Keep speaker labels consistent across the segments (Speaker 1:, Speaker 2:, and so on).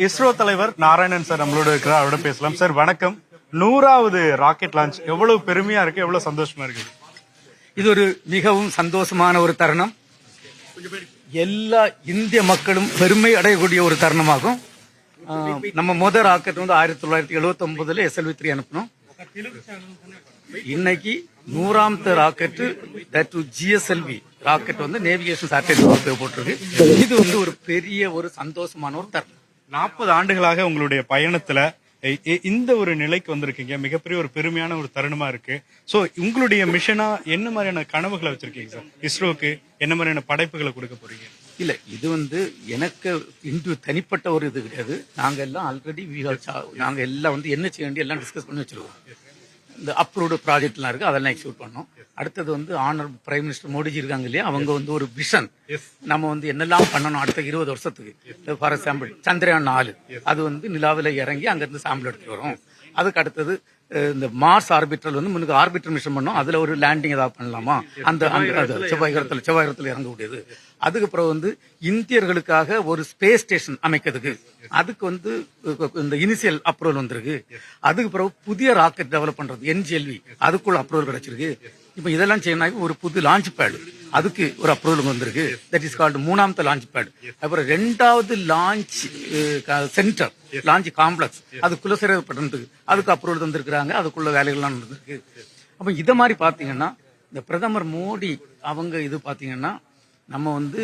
Speaker 1: இஸ்ரோ தலைவர் நாராயணன் சார் நம்மளோட இருக்கிறார், அவரோட பேசலாம். சார் வணக்கம். 100வது ராக்கெட் லான்ச் எவ்வளவு பெருமையா இருக்கு, எவ்வளவு சந்தோஷமா இருக்குது?
Speaker 2: இது ஒரு மிகவும் சந்தோஷமான ஒரு தருணம். எல்லா இந்திய மக்களும் பெருமை அடையக்கூடிய ஒரு தருணமாகும். நம்ம முதல் ராக்கெட் வந்து 1979 SLV-3 அனுப்பணும். இன்னைக்கு 100வது ராக்கெட் GSLV ராக்கெட் வந்து நேவிகேஷன் சேட்டலைட் போட்டிருக்கு. இது வந்து ஒரு பெரிய ஒரு சந்தோஷமான ஒரு தருணம்.
Speaker 1: 40 ஆண்டுகளாக உங்களுடைய பயணத்துல இந்த ஒரு நிலைக்கு வந்திருக்கீங்க. மிகப்பெரிய ஒரு பெருமையான ஒரு தருணமா இருக்கு. சோ உங்களுடைய மிஷனா என்ன மாதிரியான கனவுகளை வச்சிருக்கீங்க சார்? இஸ்ரோக்கு என்ன மாதிரியான படைப்புகளை கொடுக்க போறீங்க?
Speaker 2: இல்ல, இது வந்து எனக்கு இன்று தனிப்பட்ட ஒரு இது கிடையாது. நாங்க எல்லாம் ஆல்ரெடி நாங்க எல்லாம் வந்து என்ன செய்ய வேண்டிய எல்லாம் டிஸ்கஸ் பண்ணி வச்சிருக்கோம். இந்த அப்ரூவ்டு ப்ராஜெக்ட்லாம் இருக்கு, அதெல்லாம் எக்ஸிக்யூட் பண்ணோம். அடுத்தது வந்து ஆனர் பிரைம் மினிஸ்டர் மோடிஜி இருக்காங்க இல்லையா, அவங்க வந்து ஒரு விஷன் நம்ம வந்து என்னெல்லாம் பண்ணணும் அடுத்த 20 வருஷத்துக்கு. ஃபார் எக்ஸாம்பிள் சந்திரயான் 4 அது வந்து நிலாவில இறங்கி அங்கிருந்து சாம்பிள் எடுத்துட்டு வரும். அதுக்கு அடுத்தது இந்த மார்ஸ் ஆர்பிட்டல் வந்து முன்னுக்கு ஆர்பிட்டல் மிஷன் பண்ணோம், அதுல ஒரு லேண்டிங் ஏதாவது பண்ணலாமா, அந்த செவ்வாய் கிரகத்துல இறங்கக்கூடியது. அதுக்கு பிறகு வந்து இந்தியர்களுக்காக ஒரு ஸ்பேஸ் ஸ்டேஷன் அமைக்கிறதுக்கு அதுக்கு வந்து இந்த இனிஷியல் அப்ரூவல் வந்திருக்கு. அதுக்கு பிறகு புதிய ராக்கெட் டெவலப் பண்றது NGLV அதுக்குள்ள அப்ரூவல் கிடைச்சிருக்கு. இப்ப இதெல்லாம் செய்யணும். ஒரு புது லான்ச் பேடு அதுக்கு ஒரு அப்ரூவல் வந்திருக்கு. தட் இஸ் கால்டு 3வது லான்ச் பேடு. அப்புறம் 2வது லான்ச் சென்டர் லான்ச் காம்ப்ளெக்ஸ் அது குலசேகரப்பட்டினத்துக்கு அதுக்கு அப்ரூவல் தந்திருக்கிறாங்க. அதுக்குள்ள வேலைகள்லாம் நடந்திருக்கு. அப்ப இத மாதிரி பாத்தீங்கன்னா இந்த பிரதமர் மோடி அவங்க இது பாத்தீங்கன்னா நம்ம வந்து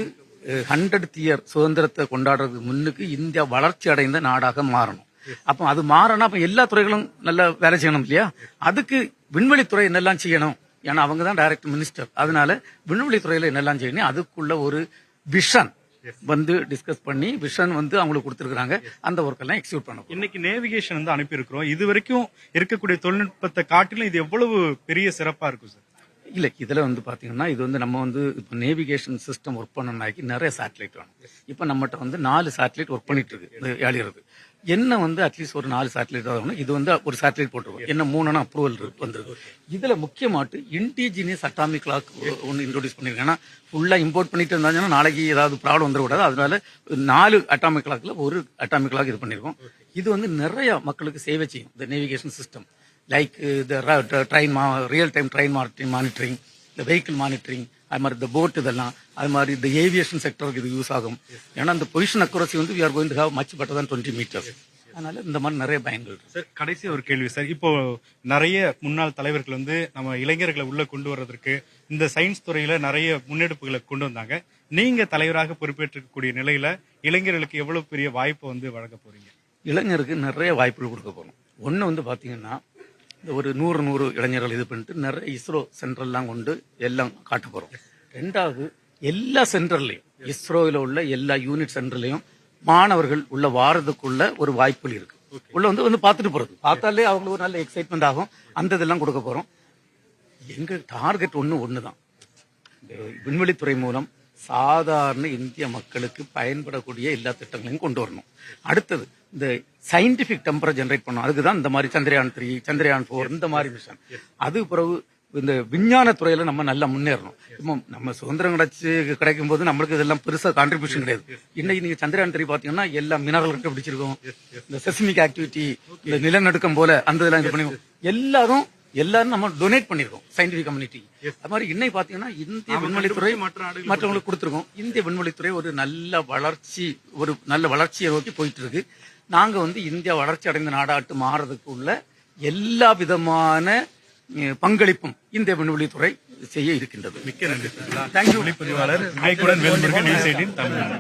Speaker 2: 100th இயர் சுதந்திரத்தை கொண்டாடுறதுக்கு முன்னுக்கு இந்தியா வளர்ச்சி அடைந்த நாடாக மாறணும். அப்ப அது மாறணும். அப்ப எல்லா துறைகளும் நல்லா வேலை செய்யணும் இல்லையா? அதுக்கு விண்வெளித்துறை என்னெல்லாம் செய்யணும், ஏன்னா அவங்க தான் டைரக்ட் மினிஸ்டர். அதனால விண்வெளித்துறையில என்னெல்லாம் செய்யணும், அதுக்குள்ள ஒரு விஷன் வந்து டிஸ்கஸ் பண்ணி விஷன் வந்து அவங்களுக்கு கொடுத்திருக்காங்க. அந்த ஒர்க் எல்லாம் எக்ஸிக்யூட் பண்ணணும்.
Speaker 1: இன்னைக்கு நேவிகேஷன் வந்து அனுப்பியிருக்கிறோம். இது வரைக்கும் இருக்கக்கூடிய தொழில்நுட்பத்தை காட்டிலும் இது எவ்வளவு பெரிய சிறப்பா இருக்கும் சார்?
Speaker 2: இல்ல, இதுல வந்து பாத்தீங்கன்னா இது வந்து நம்ம வந்து இப்ப நேவிகேஷன் சிஸ்டம் ஒர்க் பண்ணனாக்கி நிறைய சேட்டலைட் வேணும். இப்ப நம்மகிட்ட வந்து 4 சேட்டலைட் ஒர்க் பண்ணிட்டு இருக்கு ஏழியறது. என்ன வந்து அட்லீஸ்ட் ஒரு 4 சேட்டலைட் ஆகணும். இது வந்து ஒரு சேட்டலைட் போட்டுருவோம். என்ன 3 அப்ரூவல் வந்திருக்கு. இதுல முக்கியமாட்டு இன்டிஜினியஸ் அட்டாமிக் கிளாக் ஒன்று இன்ட்ரோடியூஸ் பண்ணிருக்கேன். ஏன்னா ஃபுல்லா இம்போர்ட் பண்ணிட்டு இருந்தாங்கன்னா நாளைக்கு ஏதாவது ப்ராப்ளம் வந்துடக்கூடாது. அதனால 4 அட்டாமிக் கிளாக்ல ஒரு அட்டாமிக் கிளாக் இது பண்ணிருக்கோம். இது வந்து நிறைய மக்களுக்கு சேவை செய்யும். இந்த navigation system like train real time train monitoring, இந்த வெஹிக்கிள் மானிட்டரிங், அது மாதிரி இந்த போட் இதெல்லாம், அது மாதிரி இந்த ஏவியேஷன் செக்டருக்கு இது யூஸ் ஆகும். ஏன்னா இந்த பொசிஷன் அக்குரசி வந்து we are going to have much better than 20 meters. அதனால இந்த மாதிரி நிறைய பயன்கள் இருக்கு.
Speaker 1: சார் கடைசி ஒரு கேள்வி சார். இப்போ நிறைய முன்னாள் தலைவர்கள் வந்து நம்ம இளைஞர்களை உள்ள கொண்டு வர்றதற்கு இந்த சயின்ஸ் துறையில நிறைய முன்னெடுப்புகளை கொண்டு வந்தாங்க. நீங்க தலைவராக பொறுப்பேற்றக்கூடிய நிலையில இளைஞர்களுக்கு எவ்வளவு பெரிய வாய்ப்பு வந்து வழங்க போறீங்க?
Speaker 2: இளைஞருக்கு நிறைய வாய்ப்புகள் கொடுக்க போறோம். ஒண்ணு வந்து பாத்தீங்கன்னா இந்த ஒரு 100 இளைஞர்கள் இது பண்ணிட்டு நிறைய இஸ்ரோ சென்டர்லாம் கொண்டு எல்லாம் காட்ட போறோம். 2வது எல்லா சென்டர்லயும் இஸ்ரோல உள்ள எல்லா யூனிட் சென்டர்லயும் மாணவர்கள் உள்ள வாரதுக்குள்ள ஒரு வாய்ப்புகள் இருக்கு. உள்ள வந்து பார்த்துட்டு போறது, பார்த்தாலே அவங்களுக்கு ஒரு நல்ல எக்ஸைட்மெண்ட் ஆகும். அந்த இதெல்லாம் கொடுக்க போறோம். எங்க டார்கெட் ஒண்ணுதான், விண்வெளித்துறை மூலம் சாதாரண இந்திய மக்களுக்கு பயன்படக்கூடிய எல்லா திட்டங்களையும் கொண்டு வரணும். அடுத்தது இந்த சயின்டிபிக் டெம்பரை ஜெனரேட் பண்ணணும். அதுக்குதான் இந்த மாதிரி சந்திரயான் 3, சந்திரயான் 4 இந்த மாதிரி மிஷன். அது பிறகு இந்த விஞ்ஞான துறையில நம்ம நல்லா முன்னேறணும். இப்போ நம்ம சுதந்திரம் கிடைக்கும் போது நம்மளுக்கு இதெல்லாம் பெருசா கான்ட்ரிபியூஷன் கிடையாது. இன்னைக்கு நீங்க சந்திரயான் 3 பாத்தீங்கன்னா எல்லா மினரல் கண்டுபிடிச்சிருக்கோம். இந்த செஸ்மிக் ஆக்டிவிட்டி, இந்த நிலநடுக்கம் போல அந்த இதெல்லாம் இது பண்ணி எல்லாரும் நம்ம டொனேட் பண்ணிருக்கோம் சயின்டிபிக் கம்யூனிட்டி. அது மாதிரி இன்னைக்கு பாத்தீங்கன்னா இந்திய விண்வெளித்துறை மற்றவங்களுக்கு கொடுத்திருக்கோம். இந்திய விண்வெளித்துறை ஒரு நல்ல வளர்ச்சியை நோக்கி போயிட்டு இருக்கு. நாங்க வந்து இந்தியா வளர்ச்சி அடைந்த நாடாட்டு மாறதுக்கு உள்ள எல்லா விதமான பங்களிப்பும் இந்திய விண்வெளித்துறை செய்ய இருக்கின்றது.
Speaker 1: மிக்க நன்றி.
Speaker 2: தேங்க்யூ.
Speaker 1: ஒளிப்பதிவாளர் விவேக்குடன் வேல்முருகன், நியூஸ் 18 தமிழ்.